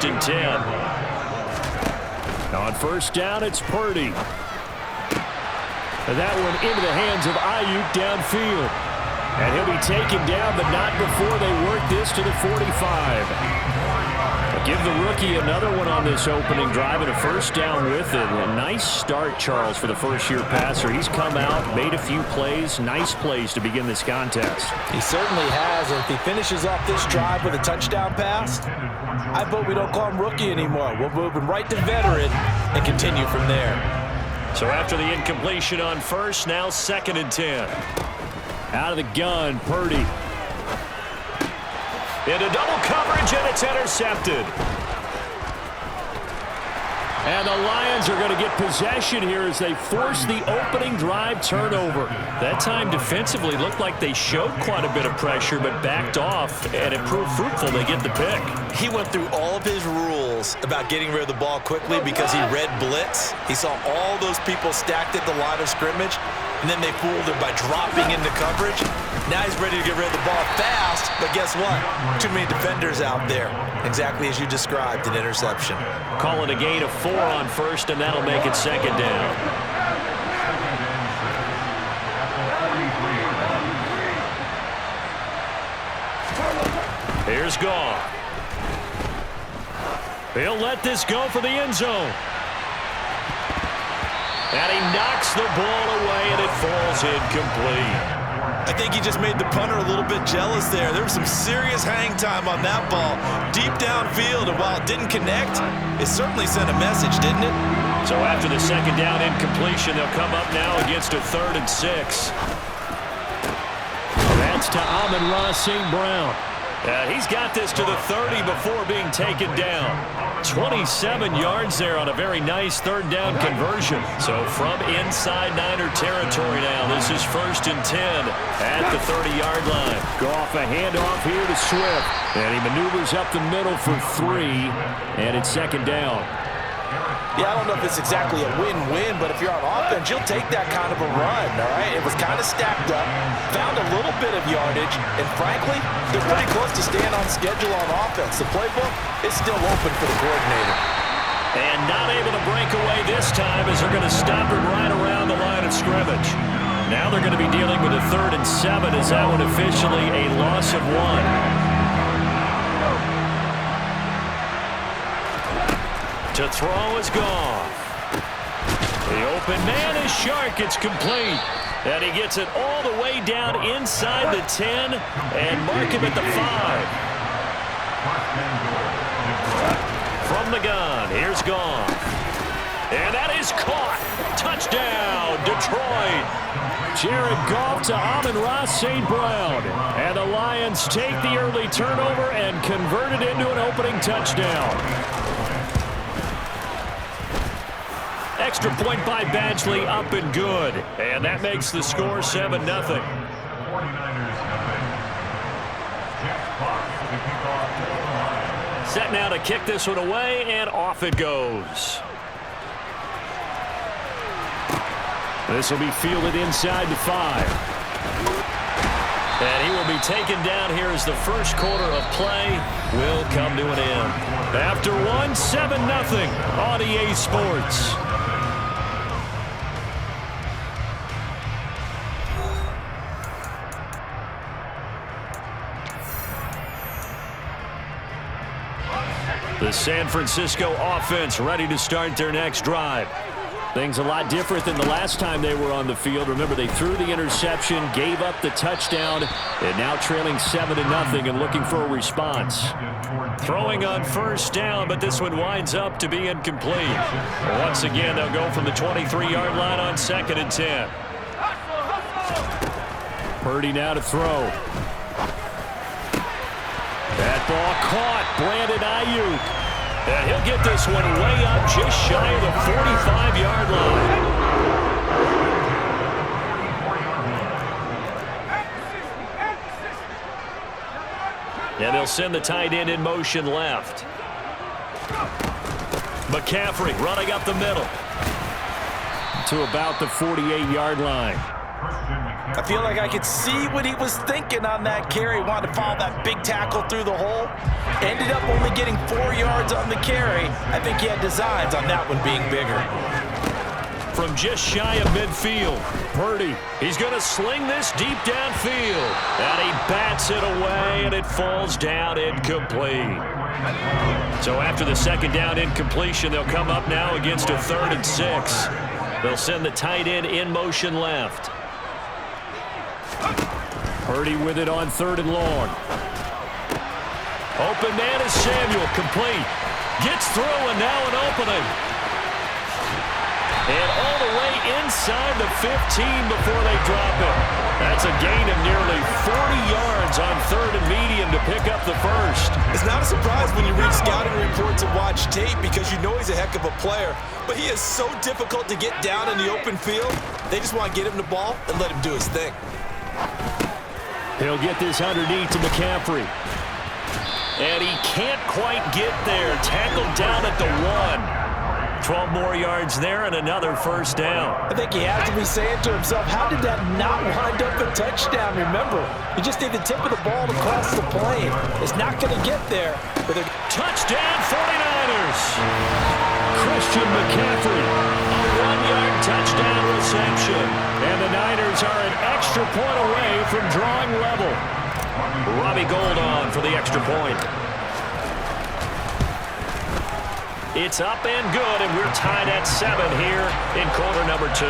1st and 10. On 1st down, it's Purdy. And that one into the hands of Aiyuk downfield. And he'll be taken down, but not before they work this to the 45. Give the rookie another one on this opening drive and a 1st down with it. A nice start, Charles, for the first-year passer. He's come out, made a few plays, nice plays to begin this contest. He certainly has, and if he finishes off this drive with a touchdown pass, I vote we don't call him rookie anymore. We'll move him right to veteran and continue from there. So after the incompletion on 1st, now 2nd and 10. Out of the gun, Purdy. Into double coverage, and it's intercepted. And the Lions are going to get possession here as they force the opening drive turnover. That time defensively looked like they showed quite a bit of pressure but backed off, and it proved fruitful. They get the pick. He went through all of his rules about getting rid of the ball quickly because he read blitz. He saw all those people stacked at the line of scrimmage, and then they fooled him by dropping into coverage. Now he's ready to get rid of the ball fast, but guess what? Too many defenders out there. Exactly as you described, an interception. Calling a gain of 4 on 1st, and that'll make it 2nd down. Here's Goff. He'll let this go for the end zone. And he knocks the ball away, and it falls incomplete. I think he just made the punter a little bit jealous there. There was some serious hang time on that ball. Deep downfield, and while it didn't connect, it certainly sent a message, didn't it? So after the 2nd down incompletion, they'll come up now against a 3rd and 6. That's to Amon-Ra St. Brown. He's got this to the 30 before being taken down. 27 yards there on a very nice 3rd down conversion. So from inside Niner territory now, this is 1st and 10 at the 30-yard line. Goff a handoff here to Swift. And he maneuvers up the middle for 3, and it's 2nd down. Yeah, I don't know if it's exactly a win-win, but if you're on offense, you'll take that kind of a run, all right? It was kind of stacked up, found a little bit of yardage, and frankly, they're pretty close to staying on schedule on offense. The playbook is still open for the coordinator. And not able to break away this time as they're going to stop him right around the line of scrimmage. Now they're going to be dealing with a 3rd and 7 as that one officially a loss of 1. To throw is Goff. The open man is Shark. It's complete. And he gets it all the way down inside the 10 and mark him at the 5. From the gun, here's Goff. And that is caught. Touchdown, Detroit. Jared Goff to Amon-Ra St. Brown. And the Lions take the early turnover and convert it into an opening touchdown. Extra point by Badgley, up and good. And that makes the score 7-0. Set now to kick this one away, and off it goes. This will be fielded inside the 5. And he will be taken down here as the first quarter of play will come to an end. After one, 7-0 on EA Sports. The San Francisco offense ready to start their next drive. Things a lot different than the last time they were on the field. Remember, they threw the interception, gave up the touchdown, and now trailing 7-0 and looking for a response. Throwing on 1st down, but this one winds up to be incomplete. Once again, they'll go from the 23-yard line on 2nd and 10. Purdy now to throw. That ball caught. Brandon Aiyuk. And he'll get this one way up just shy of the 45-yard line. And they'll send the tight end in motion left. McCaffrey running up the middle to about the 48-yard line. I feel like I could see what he was thinking on that carry. Wanted to follow that big tackle through the hole. Ended up only getting 4 yards on the carry. I think he had designs on that one being bigger. From just shy of midfield, Purdy, he's going to sling this deep downfield. And he bats it away, and it falls down incomplete. So after the second down incompletion, they'll come up now against a 3rd and 6. They'll send the tight end in motion left. Purdy with it on 3rd and long. Open man is Samuel, complete. Gets through, and now an opening. And all the way inside the 15 before they drop it. That's a gain of nearly 40 yards on 3rd and medium to pick up the first. It's not a surprise when you read scouting reports and watch tape because you know he's a heck of a player. But he is so difficult to get down in the open field. They just want to get him the ball and let him do his thing. He'll get this underneath to McCaffrey. And he can't quite get there. Tackled down at the 1. 12 more yards there and another first down. I think he has to be saying to himself, how did that not wind up a touchdown? Remember, you just need the tip of the ball to cross the plane. It's not going to get there. But touchdown 49ers! Christian McCaffrey, a 1-yard touchdown reception. And the Niners are an extra point away from drawing level. Robbie Gould on for the extra point. It's up and good, and we're tied at 7 here in quarter number 2.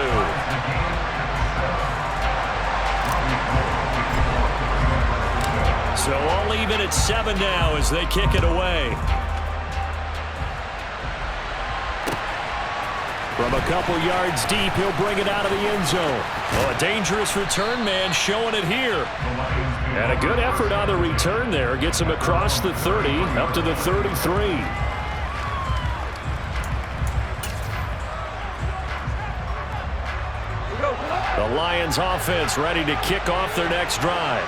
So all even at 7 now as they kick it away. From a couple yards deep, he'll bring it out of the end zone. Oh, a dangerous return man showing it here. And a good effort on the return there. Gets him across the 30, up to the 33. The Lions offense ready to kick off their next drive.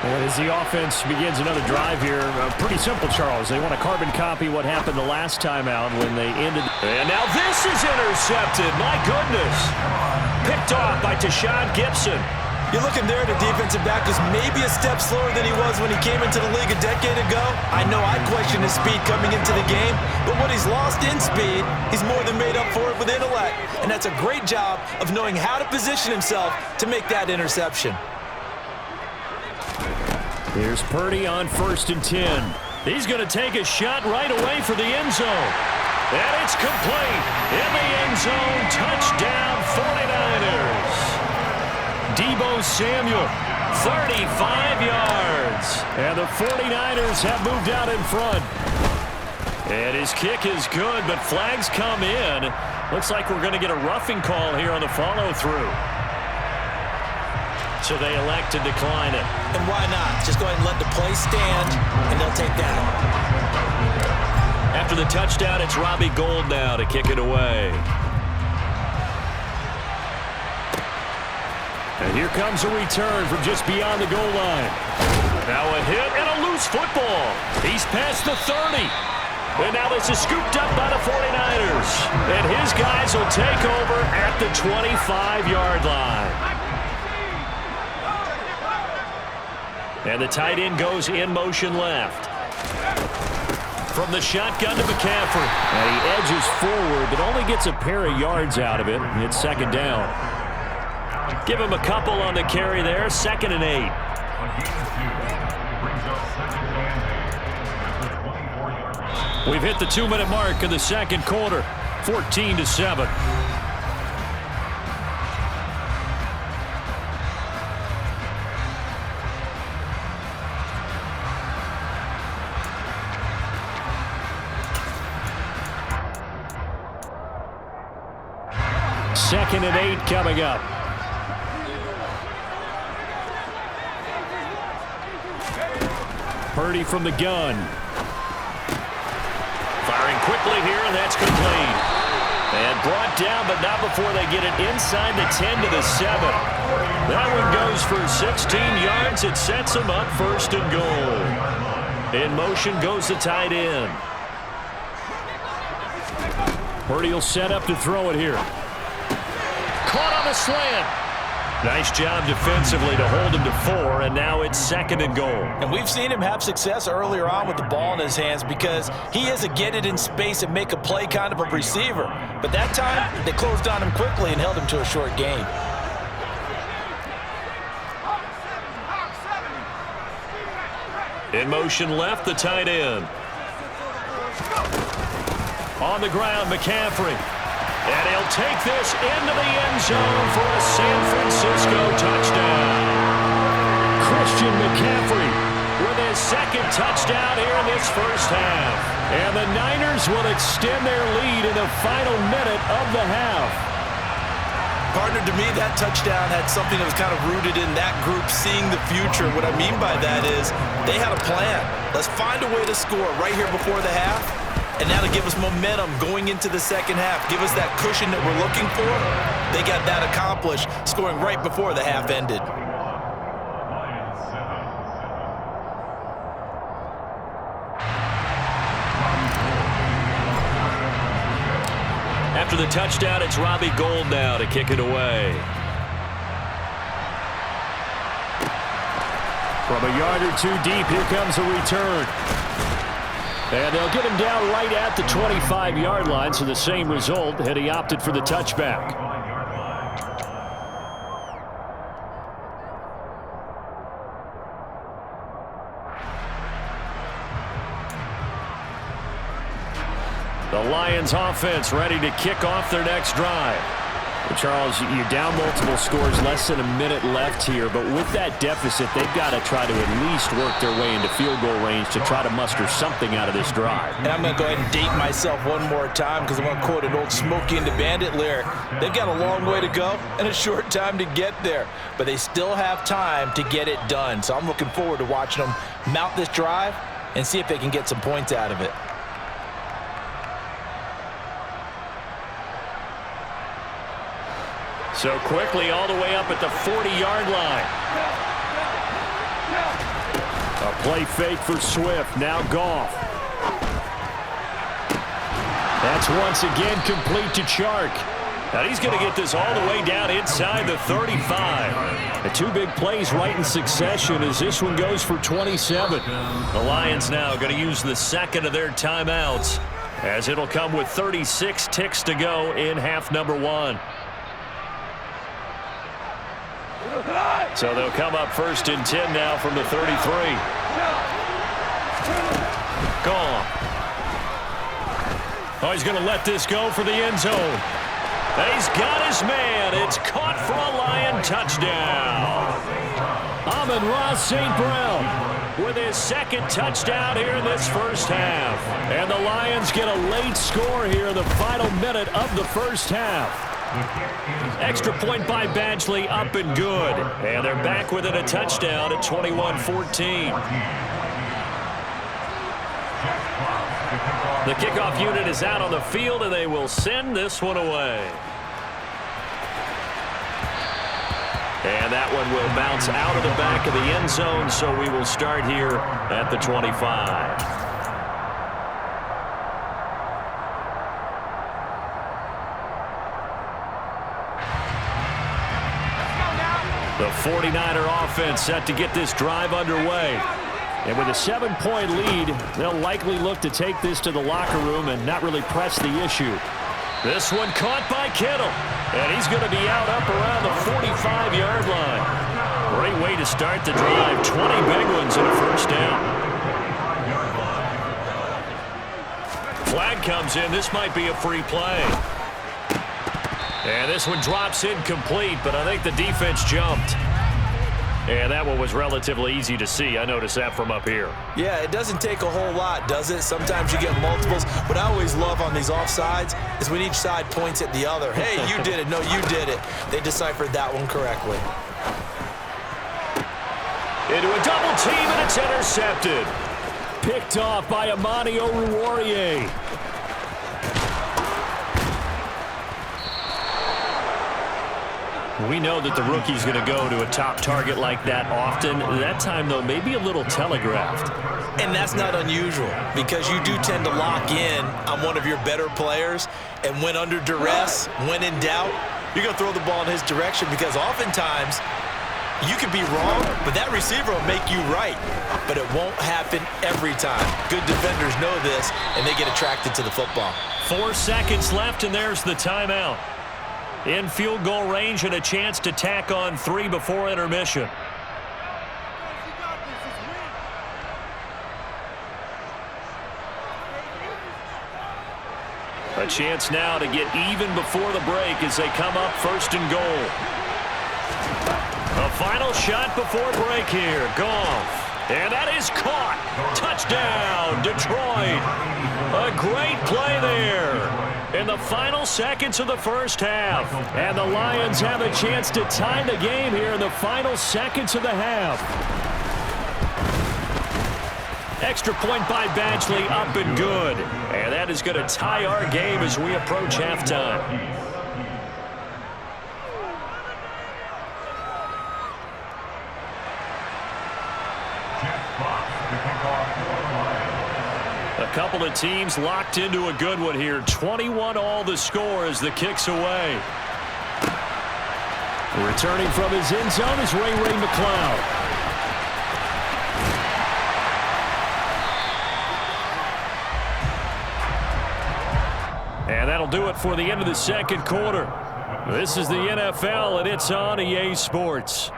And as the offense begins another drive here, pretty simple, Charles. They want to carbon copy what happened the last time out when they ended. And now this is intercepted. My goodness. Picked off by Tashawn Gibson. You're looking there, the defensive back was maybe a step slower than he was when he came into the league a decade ago. I know I questioned his speed coming into the game, but what he's lost in speed, he's more than made up for it with intellect. And that's a great job of knowing how to position himself to make that interception. Here's Purdy on 1st and 10. He's going to take a shot right away for the end zone. And it's complete. In the end zone, touchdown 49ers. Deebo Samuel, 35 yards. And the 49ers have moved out in front. And his kick is good, but flags come in. Looks like we're going to get a roughing call here on the follow-through. So they elect to decline it. And why not? Just go ahead and let the play stand, and they'll take that. After the touchdown, it's Robbie Gould now to kick it away. And here comes a return from just beyond the goal line. Now a hit and a loose football. He's past the 30. And now this is scooped up by the 49ers. And his guys will take over at the 25-yard line. And the tight end goes in motion left. From the shotgun to McCaffrey. And he edges forward, but only gets a pair of yards out of it. It's 2nd down. Give him a couple on the carry there. 2nd and 8. We've hit the 2-minute mark of the second quarter. 14-7. Second and 8 coming up. Purdy from the gun. Firing quickly here, and that's complete. And brought down, but not before they get it inside the 10 to the 7. That one goes for 16 yards. It sets them up 1st and goal. In motion goes the tight end. Purdy will set up to throw it here. Caught on the slant. Nice job defensively to hold him to 4, and now it's 2nd and goal. And we've seen him have success earlier on with the ball in his hands because he is a get it in space and make a play kind of a receiver. But that time, they closed on him quickly and held him to a short gain. In motion left, the tight end. On the ground, McCaffrey. And he'll take this into the end zone for a San Francisco touchdown. Christian McCaffrey with his 2nd touchdown here in this first half. And the Niners will extend their lead in the final minute of the half. Partner, to me, that touchdown had something that was kind of rooted in that group seeing the future. What I mean by that is they had a plan. Let's find a way to score right here before the half. And now to give us momentum going into the second half, give us that cushion that we're looking for. They got that accomplished, scoring right before the half ended. After the touchdown, it's Robbie Gould now to kick it away. From a yard or 2 deep, here comes a return. And they'll get him down right at the 25-yard line, so the same result had he opted for the touchback. The Lions offense ready to kick off their next drive. Charles, you're down multiple scores, less than a minute left here, but with that deficit, they've got to try to at least work their way into field goal range to try to muster something out of this drive. And I'm going to go ahead and date myself one more time because I'm going to quote an old Smokey and the Bandit lyric. They've got a long way to go and a short time to get there, but they still have time to get it done. So I'm looking forward to watching them mount this drive and see if they can get some points out of it. So quickly all the way up at the 40-yard line. A play fake for Swift. Now Goff. That's once again complete to Chark. Now he's going to get this all the way down inside the 35. The 2 big plays right in succession as this one goes for 27. The Lions now going to use the 2nd of their timeouts as it'll come with 36 ticks to go in half number 1. So they'll come up 1st and 10 now from the 33. Gone. Oh, he's going to let this go for the end zone. And he's got his man. It's caught for a Lion touchdown. Amon-Ra St. Brown with his 2nd touchdown here in this first half. And the Lions get a late score here in the final minute of the first half. Extra point by Badgley, up and good. And they're back within a touchdown at 21-14. The kickoff unit is out on the field, and they will send this one away. And that one will bounce out of the back of the end zone, so we will start here at the 25. The 49er offense set to get this drive underway. And with a 7-point lead, they'll likely look to take this to the locker room and not really press the issue. This one caught by Kittle. And he's going to be out up around the 45-yard line. Great way to start the drive. 20 big ones in a first down. Flag comes in. This might be a free play. And this one drops incomplete, but I think the defense jumped. And that one was relatively easy to see. I noticed that from up here. Yeah, it doesn't take a whole lot, does it? Sometimes you get multiples. What I always love on these offsides is when each side points at the other. Hey, you did it. No, you did it. They deciphered that one correctly. Into a double team, and it's intercepted. Picked off by Amani Oruwariye. We know that the rookie's going to go to a top target like that often. That time, though, maybe a little telegraphed. And that's not unusual because you do tend to lock in on one of your better players. And when under duress, when in doubt, you're going to throw the ball in his direction because oftentimes you could be wrong, but that receiver will make you right. But it won't happen every time. Good defenders know this, and they get attracted to the football. 4 seconds left, and there's the timeout. In field goal range and a chance to tack on 3 before intermission. A chance now to get even before the break as they come up 1st and goal. A final shot before break here. Goff. And that is caught. Touchdown, Detroit. A great play there in the final seconds of the first half. And the Lions have a chance to tie the game here in the final seconds of the half. Extra point by Badgley, up and good. And that is going to tie our game as we approach halftime. A couple of teams locked into a good one here. 21 all the score as the kick's away. Returning from his end zone is Ray McCloud. And that'll do it for the end of the second quarter. This is the NFL, and it's on EA Sports.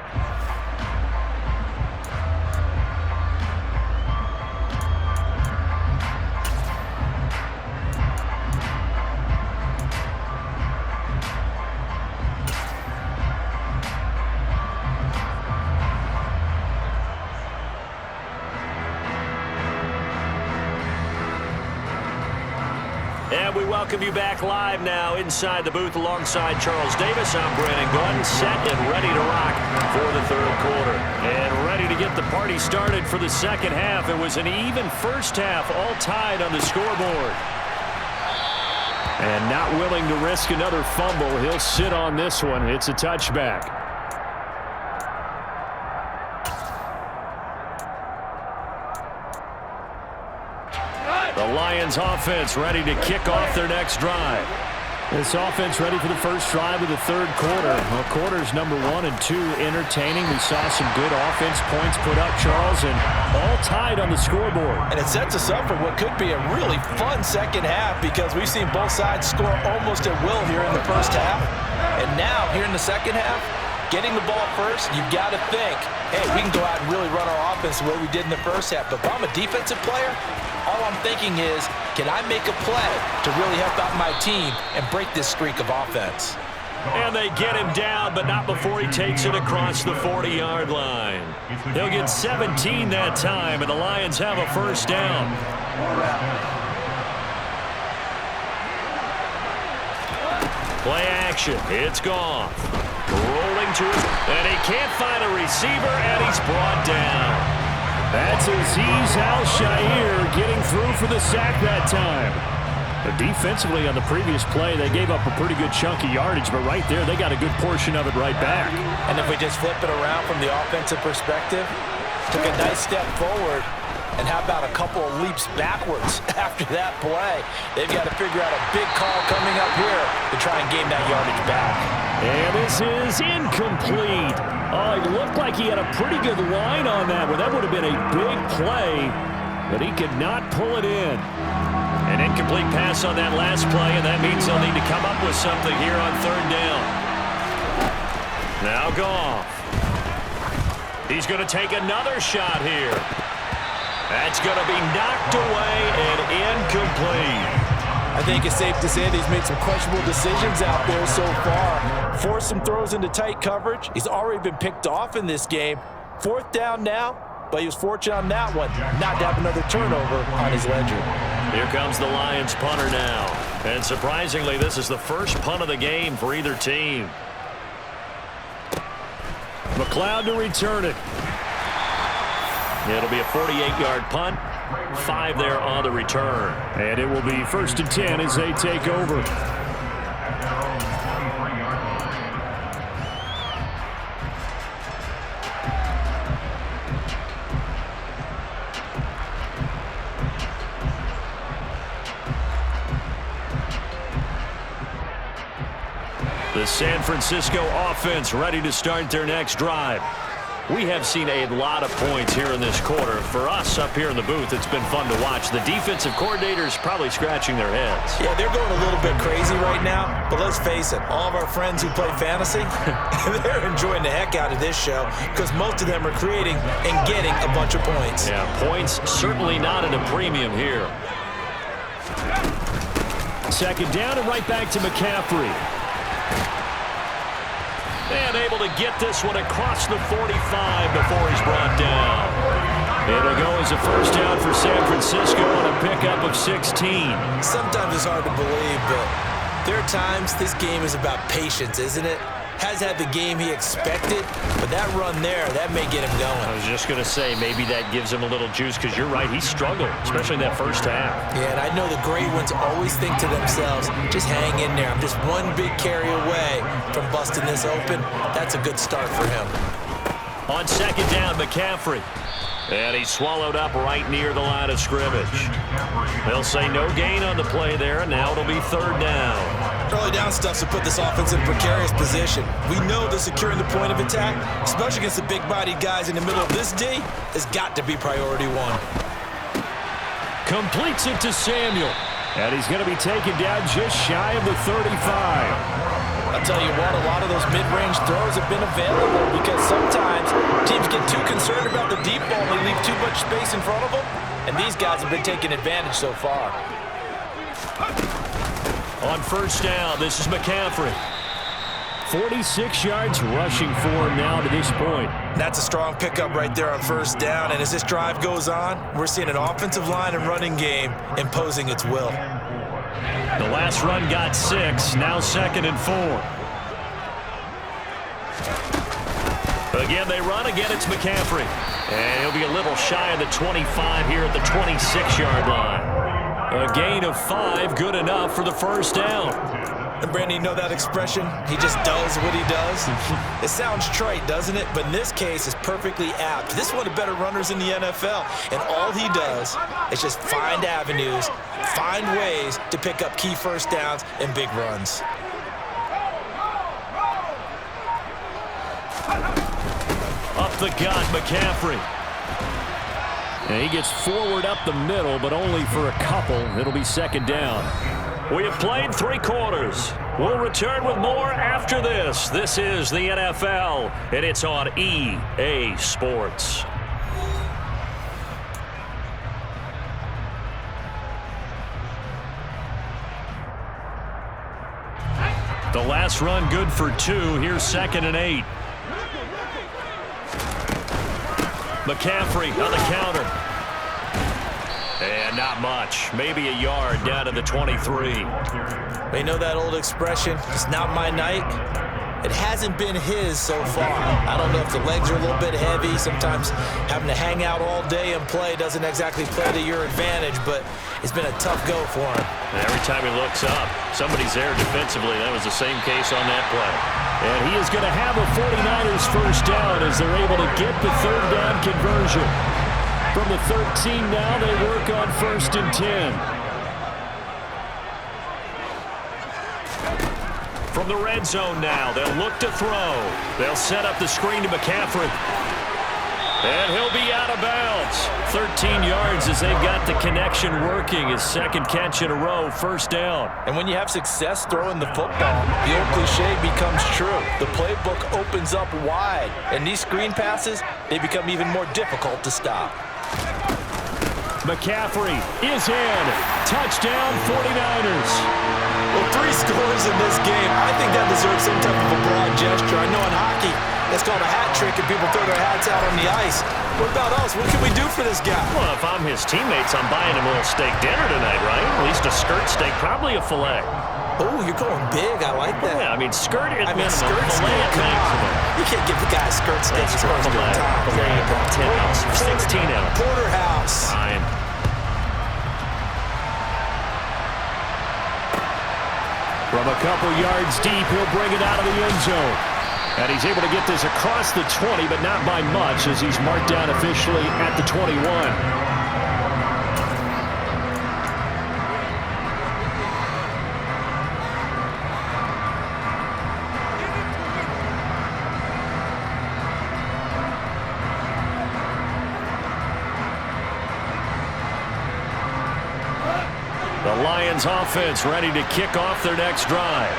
And we welcome you back live now inside the booth alongside Charles Davis. I'm Brandon Gordon, set and ready to rock for the third quarter. And ready to get the party started for the second half. It was an even first half, all tied on the scoreboard. And not willing to risk another fumble, he'll sit on this one. It's a touchback. The Lions offense ready to kick off their next drive. This offense ready for the first drive of the third quarter. Well, quarters number 1 and 2 entertaining. We saw some good offense points put up, Charles, and all tied on the scoreboard. And it sets us up for what could be a really fun second half because we've seen both sides score almost at will here in the first half. And now, here in the second half, getting the ball first, you've got to think, hey, we can go out and really run our offense the way we did in the first half. But if I'm a defensive player, all I'm thinking is, can I make a play to really help out my team and break this streak of offense? And they get him down, but not before he takes it across the 40-yard line. He'll get 17 that time, and the Lions have a first down. Play action. It's Goff. Rolling to his, and he can't find a receiver, and he's brought down. That's Azeez Al-Shaair getting through for the sack that time. But defensively on the previous play, they gave up a pretty good chunk of yardage, but right there, they got a good portion of it right back. And if we just flip it around from the offensive perspective, took a nice step forward, and how about a couple of leaps backwards after that play? They've got to figure out a big call coming up here to try and gain that yardage back. And this is incomplete. Oh, it looked like he had a pretty good line on that one. That would have been a big play, but he could not pull it in. An incomplete pass on that last play, and that means they'll need to come up with something here on third down. Now Goff. He's going to take another shot here. That's going to be knocked away and incomplete. I think it's safe to say that he's made some questionable decisions out there so far. Forced some throws into tight coverage. He's already been picked off in this game. Fourth down now, but he was fortunate on that one not to have another turnover on his ledger. Here comes the Lions punter now. And surprisingly, this is the first punt of the game for either team. McCloud to return it. It'll be a 48-yard punt. 5 there on the return. And it will be 1st and 10 as they take over. The San Francisco offense ready to start their next drive. We have seen a lot of points here in this quarter. For us up here in the booth, it's been fun to watch. The defensive coordinators probably scratching their heads. Yeah, they're going a little bit crazy right now. But let's face it, all of our friends who play fantasy, they're enjoying the heck out of this show because most of them are creating and getting a bunch of points. Yeah, points certainly not at a premium here. Second down and right back to McCaffrey. And able to get this one across the 45 before he's brought down. It'll go as a first down for San Francisco on a pickup of 16. Sometimes it's hard to believe, but there are times this game is about patience, isn't it? Has had the game he expected, but that run there, that may get him going. I was just going to say, maybe that gives him a little juice because you're right, he struggled, especially in that first half. Yeah, and I know the great ones always think to themselves, just hang in there. I'm just one big carry away from busting this open. That's a good start for him. On second down, McCaffrey. And he's swallowed up right near the line of scrimmage. They'll say no gain on the play there, and now it'll be third down. Early down stuff to put this offense in a precarious position. We know that securing the point of attack, especially against the big-bodied guys in the middle of this D, has got to be priority one. Completes it to Samuel. And he's going to be taken down just shy of the 35. I'll tell you what, a lot of those mid-range throws have been available because sometimes teams get too concerned about the deep ball and they leave too much space in front of them, and these guys have been taking advantage so far. On first down, this is McCaffrey. 46 yards rushing for him now to this point. That's a strong pickup right there on first down, and as this drive goes on, we're seeing an offensive line and running game imposing its will. The last run got 6, now second and 4. Again, they run. Again, it's McCaffrey. And he'll be a little shy of the 25 here at the 26-yard line. A gain of 5, good enough for the first down. And Brandon, you know that expression? He just does what he does. It sounds trite, doesn't it? But in this case, it's perfectly apt. This is one of the better runners in the NFL. And all he does is just find avenues, find ways to pick up key first downs and big runs. Up the gut, McCaffrey. And he gets forward up the middle, but only for a couple. It'll be second down. We have played 3 quarters. We'll return with more after this. This is the NFL, and it's on EA Sports. The last run good for 2. Here's second and 8. McCaffrey on the counter. And not much. Maybe a yard down to the 23. They know that old expression, it's not my night. It hasn't been his so far. I don't know if the legs are a little bit heavy. Sometimes having to hang out all day and play doesn't exactly play to your advantage, but it's been a tough go for him. And every time he looks up, somebody's there defensively. That was the same case on that play. And he is going to have a 49ers first down as they're able to get the third down conversion. From the 13 now, they work on first and 10. From the red zone now, they'll look to throw. They'll set up the screen to McCaffrey. And he'll be out of bounds. 13 yards as they've got the connection working. His second catch in a row, first down. And when you have success throwing the football, the old cliche becomes true. The playbook opens up wide. And these screen passes, they become even more difficult to stop. McCaffrey is in. Touchdown, 49ers. Well, 3 scores in this game. I think that deserves some type of a broad gesture. I know in hockey, that's called a hat trick, and people throw their hats out on the ice. What about us? What can we do for this guy? Well, if I'm his teammates, I'm buying him a little steak dinner tonight, right? At least a skirt steak, probably a filet. Oh, you're going big. I like that. Yeah, I mean, skirt at minimum, skirt filet at maximum. You can't give the guy a skirt steak. That's for filet. Filet, 10 ounce, 16 ounce. Porterhouse. Fine. From a couple yards deep, he'll bring it out of the end zone. And he's able to get this across the 20, but not by much, as he's marked down officially at the 21. The Lions offense ready to kick off their next drive.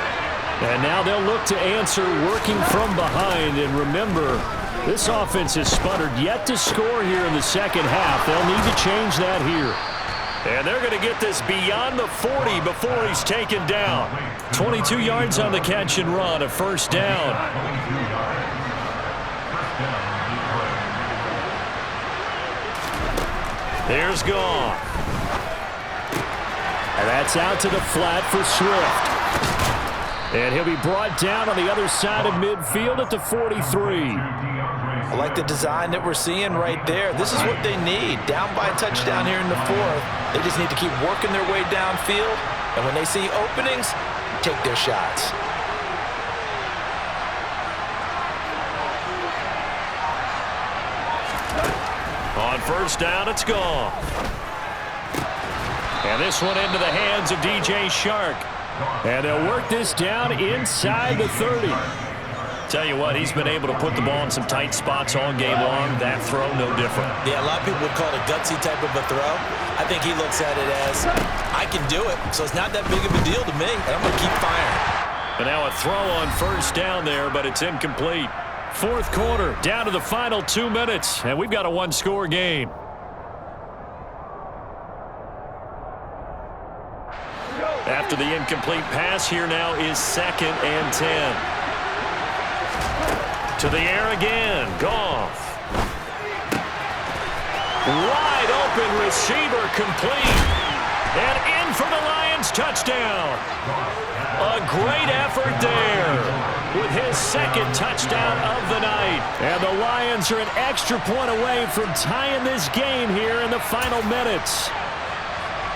And now they'll look to answer working from behind. And remember, this offense has sputtered yet to score here in the second half. They'll need to change that here. And they're going to get this beyond the 40 before he's taken down. 22 yards on the catch and run, a first down. Here's Goff. And that's out to the flat for Swift. And he'll be brought down on the other side of midfield at the 43. I like the design that we're seeing right there. This is what they need. Down by a touchdown here in the fourth. They just need to keep working their way downfield. And when they see openings, take their shots. On first down, it's gone. And this one into the hands of DJ Shark. And they'll work this down inside the 30. Tell you what, he's been able to put the ball in some tight spots all game long. That throw, no different. Yeah, a lot of people would call it a gutsy type of a throw. I think he looks at it as, I can do it, so it's not that big of a deal to me, and I'm going to keep firing. And now a throw on first down there, but it's incomplete. Fourth quarter, down to the final 2 minutes, and we've got a one-score game. After the incomplete pass, here now is 2nd and 10. To the air again, Goff. Wide open receiver complete. And in for the Lions touchdown. A great effort there with his 2nd touchdown of the night. And the Lions are an extra point away from tying this game here in the final minutes.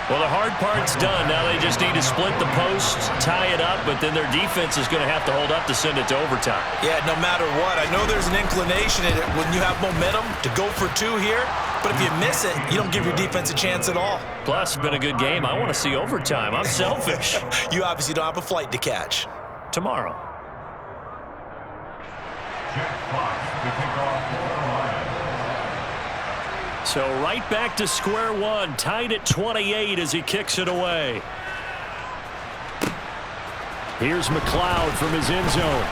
Well, the hard part's done. Now they just need to split the posts, tie it up, but then their defense is going to have to hold up to send it to overtime. Yeah, no matter what. I know there's an inclination in it when you have momentum to go for 2 here, but if you miss it, you don't give your defense a chance at all. Plus, it's been a good game. I want to see overtime. I'm selfish. You obviously don't have a flight to catch. Tomorrow. So right back to square one, tied at 28 as he kicks it away. Here's McLeod from his end zone.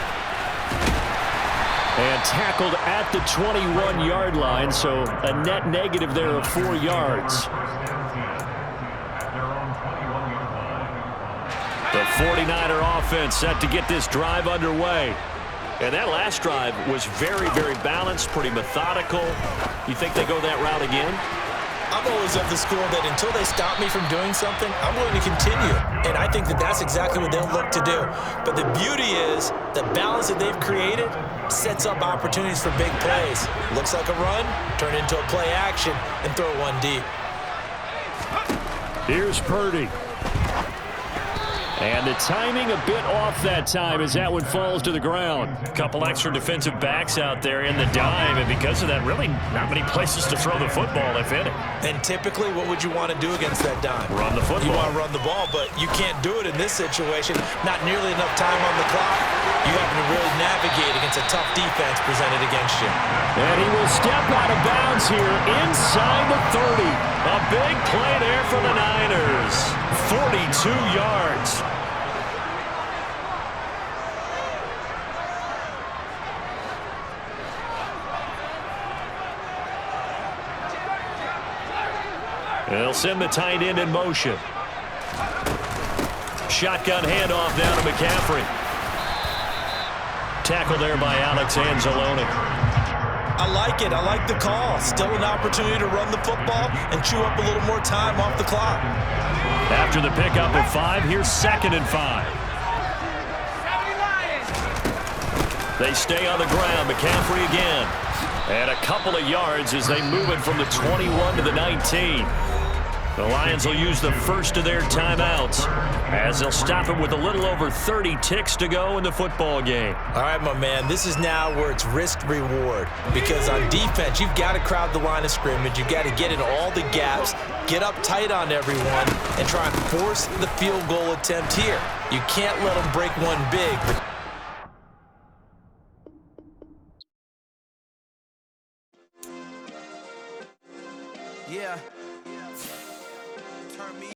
And tackled at the 21-yard line, so a net negative there of 4 yards. The 49er offense set to get this drive underway. And that last drive was very, very balanced, pretty methodical. You think they go that route again? I'm always of the school that until they stop me from doing something, I'm willing to continue. And I think that that's exactly what they'll look to do. But the beauty is the balance that they've created sets up opportunities for big plays. Looks like a run, turn into a play action, and throw one deep. Here's Purdy. And the timing a bit off that time as that one falls to the ground. A couple extra defensive backs out there in the dime, and because of that, really not many places to throw the football, if any. And typically, what would you want to do against that dime? Run the football. You want to run the ball, but you can't do it in this situation. Not nearly enough time on the clock. You have to really navigate against a tough defense presented against you. And he will step out of bounds here inside the 30. A big play there for the Niners. 42 yards. They'll send the tight end in motion. Shotgun handoff down to McCaffrey. Tackle there by Alex Anzalone. I like it. I like the call. Still an opportunity to run the football and chew up a little more time off the clock. After the pickup of 5, here's 2nd and 5. They stay on the ground. McCaffrey again. And a couple of yards as they move it from the 21 to the 19. The Lions will use the first of their timeouts as they'll stop it with a little over 30 ticks to go in the football game. All right, my man, this is now where it's risk-reward. Because on defense, you've got to crowd the line of scrimmage. You've got to get in all the gaps, get up tight on everyone, and try and force the field goal attempt here. You can't let them break one big.